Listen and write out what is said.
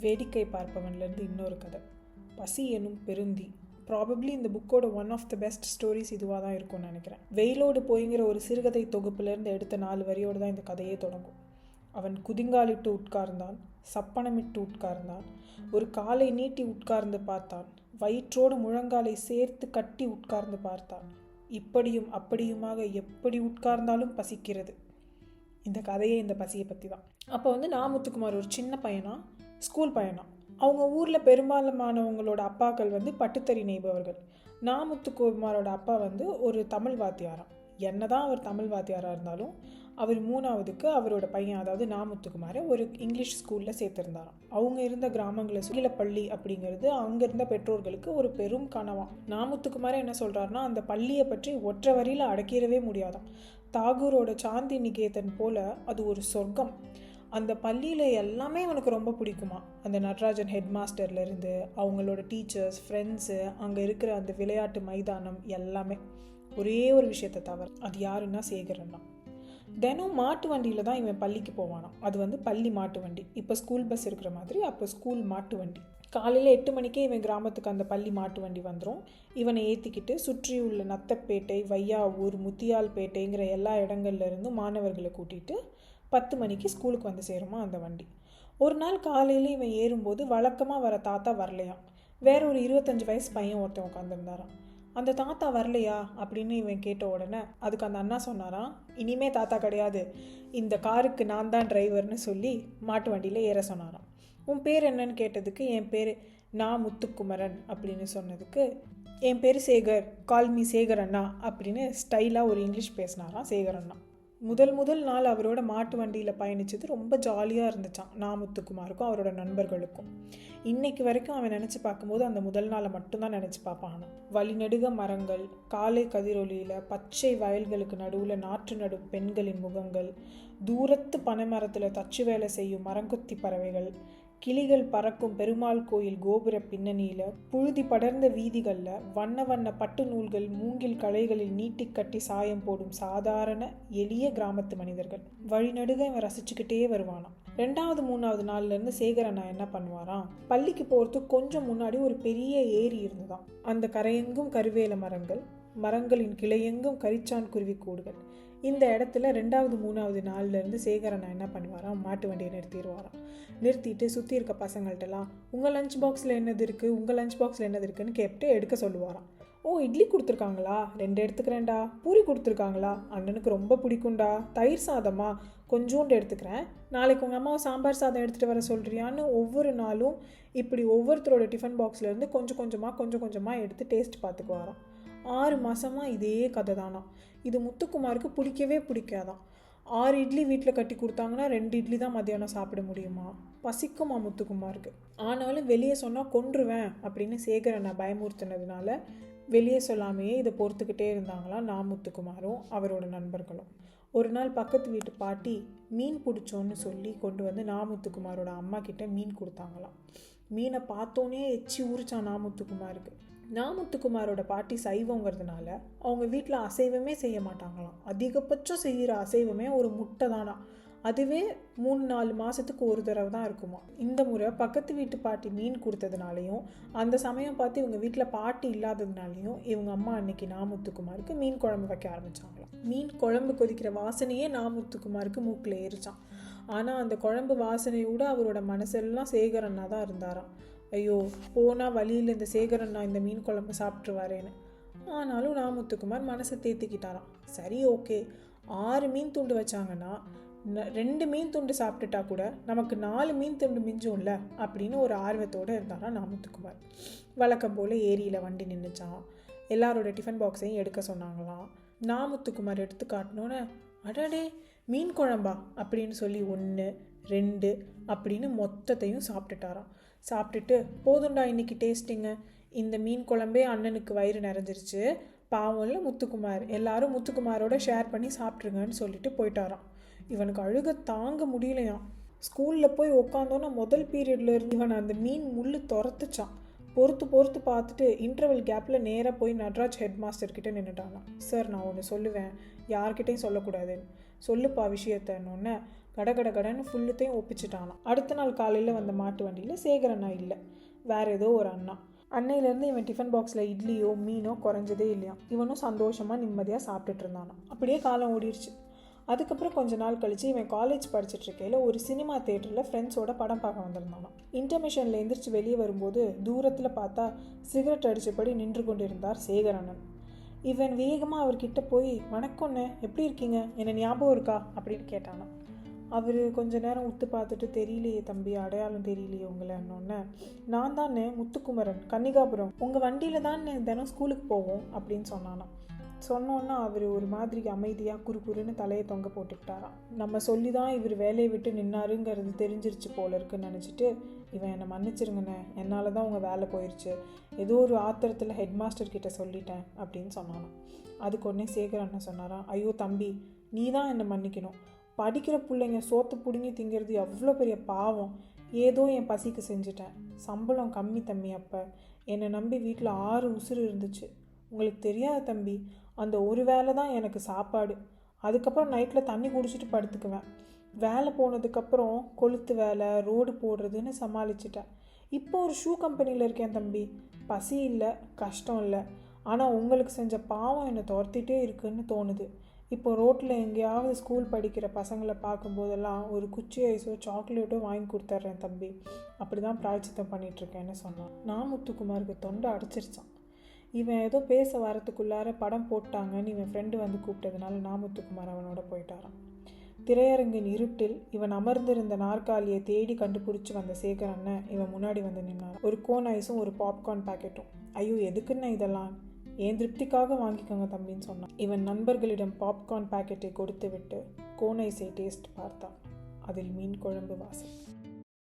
வேடிக்கை பார்ப்பவன்லேருந்து இன்னொரு கதை. பசி எனும் பெருந்தி. ப்ராபப்ளி இந்த புக்கோட one of the best stories இதுவாக தான் இருக்கும்னு நினைக்கிறேன். வெயிலோடு போய்ங்கிற ஒரு சிறுகதை தொகுப்புலேருந்து எடுத்த 4 வரியோடு தான் இந்த கதையே தொடங்கும். அவன் குதிங்காலிட்டு உட்கார்ந்தான், சப்பனமிட்டு உட்கார்ந்தான், ஒரு காலை நீட்டி உட்கார்ந்து பார்த்தான், வயிற்றோடு முழங்காலை சேர்த்து கட்டி உட்கார்ந்து பார்த்தான். இப்படியும் அப்படியுமாக எப்படி உட்கார்ந்தாலும் பசிக்கிறது. இந்த கதையே இந்த பசியை பற்றி தான். அப்போ நாமுத்துக்குமார் ஒரு சின்ன பையனா, ஸ்கூல் பையனா. அவங்க ஊரில் பெரும்பாலுமானவங்களோட அப்பாக்கள் பட்டுத்தறி நெய்பவர்கள். நாமுத்துக்குமாரோட அப்பா ஒரு தமிழ் வாத்தியாராம். என்னதான் அவர் தமிழ் வாத்தியாராக இருந்தாலும் அவர் 3ஆவதுக்கு அவரோட பையன், அதாவது நாமுத்துக்குமாரை ஒரு இங்கிலீஷ் ஸ்கூலில் சேர்த்துருந்தாராம். அவங்க இருந்த கிராமங்களில் சுகிலப்பள்ளி அப்படிங்கிறது அங்கே இருந்த பெற்றோர்களுக்கு ஒரு பெரும் கனவாம். நாமுத்துக்குமாரை என்ன சொல்கிறாருன்னா, அந்த பள்ளியை பற்றி ஒற்றை வரியில் அடக்கிடவே முடியாதாம். தாகூரோட சாந்தி நிகேதன் போல அது ஒரு சொர்க்கம். அந்த பள்ளியில் எல்லாமே அவனுக்கு ரொம்ப பிடிக்குமா. அந்த நடராஜன் ஹெட் மாஸ்டர்லேருந்து அவங்களோட டீச்சர்ஸ், ஃப்ரெண்ட்ஸு, அங்கே இருக்கிற அந்த விளையாட்டு மைதானம் எல்லாமே. ஒரே ஒரு விஷயத்தை தவிர, அது யாருன்னா சேகரன்னா. தினம் மாட்டு வண்டியில் தான் இவன் பள்ளிக்கு போவானான். அது பள்ளி மாட்டு வண்டி. இப்போ ஸ்கூல் பஸ் இருக்கிற மாதிரி அப்போ ஸ்கூல் மாட்டு வண்டி. காலையில் 8 மணிக்கே இவன் கிராமத்துக்கு அந்த பள்ளி மாட்டு வண்டி வந்துடும். இவனை ஏற்றிக்கிட்டு சுற்றியுள்ள நத்தப்பேட்டை, வையாவூர், முத்தியால்பேட்டைங்கிற எல்லா இடங்கள்லேருந்தும் மாணவர்களை கூட்டிகிட்டு 10 மணிக்கு ஸ்கூலுக்கு வந்து சேருமா அந்த வண்டி. ஒரு நாள் காலையில் இவன் ஏறும்போது வழக்கமாக வர தாத்தா வரலையாம். வேற ஒரு 25 வயசு பையன் ஒருத்தன் உட்காந்துருந்தாராம். அந்த தாத்தா வரலையா அப்படின்னு இவன் கேட்ட உடனே அதுக்கு அந்த அண்ணா சொன்னாராம், இனிமே தாத்தா கிடையாது, இந்த காருக்கு நான் தான் டிரைவர்னு சொல்லி மாட்டு வண்டியில் ஏற சொன்னாராம். உன் பேர் என்னன்னு கேட்டதுக்கு, என் பேர் நாமுத்துக்குமரன் அப்படின்னு சொன்னதுக்கு, என் பேர் சேகர், கால்மி சேகர் அண்ணா அப்படின்னு ஸ்டைலாக ஒரு இங்கிலீஷ் பேசினாராம் சேகர் அண்ணா. முதல் நாள் அவரோட மாட்டு வண்டியில் பயணித்தது ரொம்ப ஜாலியாக இருந்துச்சான் நாமுத்துக்குமாருக்கும் அவரோட நண்பர்களுக்கும். இன்னைக்கு வரைக்கும் அவன் நினச்சி பார்க்கும்போது அந்த முதல் நாளை மட்டும்தான் நினச்சி பார்ப்பான். வழிநெடுக மரங்கள், காலை கதிரொலியில் பச்சை வயல்களுக்கு நடுவில் நாற்று நடும் பெண்களின் முகங்கள், தூரத்து பனைமரத்தில் தச்சு வேலை செய்யும் மரங்கொத்தி பறவைகள், கிளிகள் பறக்கும் பெருமாள் கோயில் கோபுர பின்னணியில், புழுதி படர்ந்த வீதிகளில் வண்ண வண்ண பட்டு நூல்கள் மூங்கில் களைகளில் நீட்டி கட்டி சாயம் போடும் சாதாரண எளிய கிராமத்து மனிதர்கள். வழிநடுக இவன் ரசிச்சுக்கிட்டே வருவானாம். 2வது 3வது நாள்லேருந்து சேகர் அண்ணா என்ன பண்ணுவாராம், பள்ளிக்கு போகிறதுக்கு கொஞ்சம் முன்னாடி ஒரு பெரிய ஏரி இருந்துதான். அந்த கரையெங்கும் கருவேல மரங்கள், மரங்களின் கிளையெங்கும் கரிச்சான் குருவி கூடுகள். இந்த இடத்துல 2வது 3வது நாள்லேருந்து சேகர் அண்ணா என்ன பண்ணுவாராம், மாட்டு வண்டியை நிறுத்திடுவாராம். நிறுத்திட்டு சுற்றி இருக்க பசங்கள்ட்டலாம், உங்கள் லஞ்ச் பாக்ஸில் என்னது இருக்குது, உங்கள் லஞ்ச் பாக்ஸில் என்னது இருக்குன்னு கேட்டு எடுக்க சொல்லுவாராம். ஓ, இட்லி கொடுத்துருக்காங்களா, 2 எடுத்துக்கிறேன்டா. பூரி கொடுத்துருக்காங்களா, அண்ணனுக்கு ரொம்ப பிடிக்கும்டா. தயிர் சாதமா, கொஞ்சோண்டு எடுத்துக்கிறேன். நாளைக்கு உங்கள் அம்மாவை சாம்பார் சாதம் எடுத்துகிட்டு வர சொல்கிறியான்னு ஒவ்வொரு நாளும் இப்படி ஒவ்வொருத்தரோட டிஃபன் பாக்ஸ்லேருந்து கொஞ்சம் கொஞ்சமாக எடுத்து டேஸ்ட் பார்த்துக்குவாராம். 6 மாதமாக இதே கதை தானா. இது முத்துக்குமாருக்கு பிடிக்கவே பிடிக்காதான். 6 இட்லி வீட்டில் கட்டி கொடுத்தாங்கன்னா 2 இட்லி தான் மத்தியானம் சாப்பிட முடியுமா. பசிக்குமா முத்துக்குமாருக்கு. ஆனாலும் வெளியே சொன்னால் கொன்றுவேன் அப்படின்னு சேகர் அண்ணா பயமுறுத்தினதுனால வெளியே சொல்லாமையே இதை பொறுத்துக்கிட்டே இருந்தாங்களாம் நாமுத்துக்குமாரும் அவரோட நண்பர்களும். ஒரு நாள் பக்கத்து வீட்டு பாட்டி மீன் பிடிச்சோன்னு சொல்லி கொண்டு வந்து நாமுத்துக்குமாரோட அம்மா கிட்ட மீன் கொடுத்தாங்களாம். மீனை பார்த்தோன்னே எச்சி ஊறிச்சான் நாமுத்துக்குமாருக்கு. நாமுத்துக்குமாரோட பாட்டி சைவங்கிறதுனால அவங்க வீட்டில் அசைவமே செய்ய மாட்டாங்களாம். அதிகபட்சம் செய்கிற அசைவமே ஒரு முட்டை தானா. அதுவே 3-4 மாதத்துக்கு ஒரு தடவை தான் இருக்குமா. இந்த முறை பக்கத்து வீட்டு பாட்டி மீன் கொடுத்ததுனாலையும் அந்த சமயம் பார்த்து இவங்க வீட்டில் பாட்டி இல்லாததுனாலையும் இவங்க அம்மா அன்னைக்கு நாமுத்துக்குமாருக்கு மீன் குழம்பு வைக்க ஆரம்பித்தாங்களாம். மீன் குழம்பு கொதிக்கிற வாசனையே நாமுத்துக்குமாருக்கு மூக்கில் ஏறிச்சான். ஆனால் அந்த குழம்பு வாசனையோடு அவரோட மனசெல்லாம் சேகர் அண்ணா தான் இருந்தாராம். ஐயோ, போனால் வழியில் இந்த சேகர் அண்ணா இந்த மீன் குழம்பு சாப்பிட்ருவாரேன்னு. ஆனாலும் நாமுத்துக்குமார் மனசை தேத்திக்கிட்டாராம். சரி, ஓகே, 6 மீன் துண்டு வச்சாங்கன்னா 2 மீன் துண்டு சாப்பிட்டுட்டா கூட நமக்கு 4 மீன் துண்டு மிஞ்சும்ல அப்படின்னு ஒரு ஆர்வத்தோடு இருந்தாராம் நாமுத்துக்குமார். வழக்கம் போல் ஏரியில் வண்டி நின்றுச்சான். எல்லாரோட டிஃபன் பாக்ஸையும் எடுக்க சொன்னாங்களாம். நாமுத்துக்குமார் எடுத்து காட்டினோன்னே, அடடே, மீன் குழம்பா அப்படின்னு சொல்லி 1, 2 அப்படின்னு மொத்தத்தையும் சாப்பிட்டுட்டாராம். சாப்பிட்டுட்டு, போதுண்டா இன்னைக்கு டேஸ்டிங்க, இந்த மீன் குழம்பே அண்ணனுக்கு வயிறு நிறைஞ்சிருச்சு, பாவம் இல்லை முத்துக்குமார், எல்லாரும் முத்துக்குமாரோட ஷேர் பண்ணி சாப்பிட்ருங்கன்னு சொல்லிட்டு போயிட்டாராம். இவனுக்கு அழுக தாங்க முடியலையாம். ஸ்கூலில் போய் உக்காந்தோன்னா முதல் பீரியடில் இருந்து இவன் அந்த மீன் முள்ளு துரத்துச்சான். பொறுத்து பார்த்துட்டு இன்டர்வல் கேப்பில் நேராக போய் நடராஜ் ஹெட் மாஸ்டர்கிட்ட நின்றுட்டானான். சார், நான் ஒன்று சொல்லுவேன், யார்கிட்டையும் சொல்லக்கூடாதுன்னு. சொல்லுப்பா விஷயத்தன்னொன்னே, கடன்னு ஃபுல்லுத்தையும் ஒப்பிச்சிட்டானான். அடுத்த நாள் காலையில் வந்த மாட்டு வண்டியில் சேகர் அண்ணா இல்லை, வேற ஏதோ ஒரு அண்ணா. அன்னையிலேருந்து இவன் டிஃபன் பாக்ஸில் இட்லியோ மீனோ குறைஞ்சதே இல்லையா. இவனும் சந்தோஷமாக நிம்மதியாக சாப்பிட்டுட்டு இருந்தானான். அப்படியே காலம் ஓடிடுச்சு. அதுக்கப்புறம் கொஞ்ச நாள் கழிச்சு இவன் காலேஜ் படிச்சுட்டு இருக்கையில் ஒரு சினிமா தேட்டரில் ஃப்ரெண்ட்ஸோட படம் பார்க்க வந்திருந்தானான். இன்டர்மிஷனில் எந்திரிச்சு வெளியே வரும்போது தூரத்தில் பார்த்தா சிகரெட் அடித்தபடி நின்று கொண்டிருந்தார் சேகர் அண்ணன். இவன் வேகமாக அவர்கிட்ட போய், வணக்கம்ண்ணே, எப்படி இருக்கீங்க, என்ன ஞாபகம் இருக்கா அப்படின்னு கேட்டானா. அவர் கொஞ்ச நேரம் உத்து பார்த்துட்டு, தெரியலையே தம்பி, அடையாளம் தெரியலையே உங்களைன்னொன்னே, நான் தானே முத்துக்குமரன், கன்னிகாபுரம், உங்கள் வண்டியில் தான் தினம் ஸ்கூலுக்கு போவோம் அப்படின்னு சொன்னானா. சொன்னோன்னா அவர் ஒரு மாதிரி அமைதியாக குறுகுறுன்னு தலையை தொங்க போட்டுக்கிட்டாராம். நம்ம சொல்லி தான் இவர் வேலையை விட்டு நின்னாருங்கிறது தெரிஞ்சிருச்சு போல இருக்குன்னு நினச்சிட்டு, இவன் என்னை மன்னிச்சிருங்கண்ணே, என்னால் தான் உங்கள் வேலை போயிடுச்சு, ஏதோ ஒரு ஆத்திரத்தில் ஹெட் மாஸ்டர் கிட்ட சொல்லிட்டேன் அப்படின்னு சொன்னானாம். அதுக்கு உடனே சேகர் அண்ணன் சொன்னாராம், ஐயோ தம்பி, நீ தான் என்னை மன்னிக்கணும். படிக்கிற பிள்ளைங்க சோத்து பிடுங்கி திங்கிறது எவ்வளோ பெரிய பாவம். ஏதோ என் பசிக்கு செஞ்சுட்டேன். சம்பளம் கம்மி தம்பி. அப்போ என்னை நம்பி வீட்டில் 6 உசுறு இருந்துச்சு. உங்களுக்கு தெரியாத தம்பி, அந்த ஒரு வேலை தான் எனக்கு சாப்பாடு. அதுக்கப்புறம் நைட்டில் தண்ணி குடிச்சிட்டு படுத்துக்குவேன். வேலை போனதுக்கப்புறம் கொளுத்து வேலை, ரோடு போடுறதுன்னு சமாளிச்சிட்டேன். இப்போ ஒரு ஷூ கம்பெனியில் இருக்கேன் தம்பி. பசி இல்லை, கஷ்டம் இல்லை. ஆனால் உங்களுக்கு செஞ்ச பாவம் என்னை துரத்திட்டே இருக்குன்னு தோணுது. இப்போ ரோட்டில் எங்கேயாவது ஸ்கூல் படிக்கிற பசங்களை பார்க்கும்போதெல்லாம் ஒரு குச்சி ஐஸோ சாக்லேட்டோ வாங்கி கொடுத்துட்றேன் தம்பி. அப்படி தான் பிராய்ச்சித்தம் பண்ணிகிட்ருக்கேன்னு சொன்னான். நான் முத்துக்குமாருக்கு தொண்டை அடைச்சிருச்சான். இவன் ஏதோ பேச வரத்துக்குள்ளார படம் போட்டாங்கன்னு இவன் ஃப்ரெண்டு வந்து கூப்பிட்டதுனால நாமுத்துக்குமார் அவனோட போயிட்டாரான். திரையரங்கின் இருட்டில் இவன் அமர்ந்திருந்த நாற்காலியை தேடி கண்டுபிடிச்சி வந்த சேகர் அண்ணன் இவன் முன்னாடி வந்து நின்னான். ஒரு கோன் ஐஸும் ஒரு பாப்கார்ன் பேக்கெட்டும். ஐயோ எதுக்குன்னு இதெல்லாம்? என் திருப்திக்காக வாங்கிக்கோங்க தம்பின்னு சொன்னான். இவன் நண்பர்களிடம் பாப்கார்ன் பேக்கெட்டை கொடுத்து விட்டு கோன் ஐஸை டேஸ்ட் பார்த்தான். அதில் மீன் குழம்பு வாசம்.